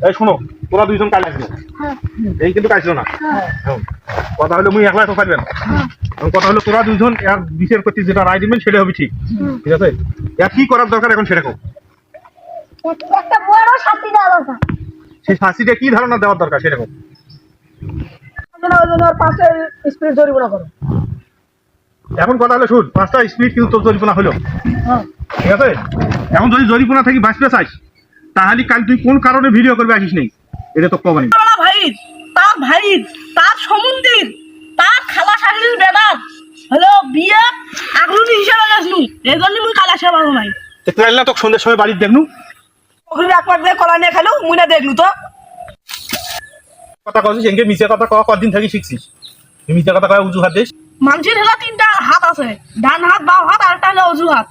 এই শোনো, তোরা দুইজন কাজ আসবে, এই কিন্তু কাজ না। কথা হলো মুই একলা তো পারবে না, কথা হলো তোরা দুইজন আর বিচার করতে যেটা রায় দিবেন সেটা হবে ঠিক, ঠিক আছে? আর কি করার দরকার এখন সেটা কো। একটা বড় শাস্তি দেওয়া দরকার। সেই শাস্তিটা কি ধারণা দেওয়ার দরকার সেটা কো। ওর পাশে স্পিড জরিমানা করো। এখন কথা হলো শুন, 5টা স্পিড কিন্তু তোর জরিমানা হলো, ঠিক আছে? এখন যদি জরিমানা থেকে বাঁচতে চাস তাহলে কাল তুই কোন কারণে ভিডিও করবে আসিস নেই, এটা তো কমানি। ভাই তার সম্বন্ধীর তার খালা শাশুড়ির বেদাত হলো বিয়ে আগলুনি হিসাবে গেছলু, এই জন্য মুই কালা সেবা নাই। তুই না তো সন্ধ্যের সময় বাড়িতে দেখনু ওখানে একবার দিয়ে কলা নিয়ে খেলো, মুই না দেখলু তো। কথা কছিস, এনকে মিছে কথা কওয়া কদিন থাকি শিখছিস? তুই মিছে কথা কয় অজুহাত দিস। মানুষের হলো 3টা হাত আছে, ডান হাত বাম হাত আর একটা হলো অজুহাত।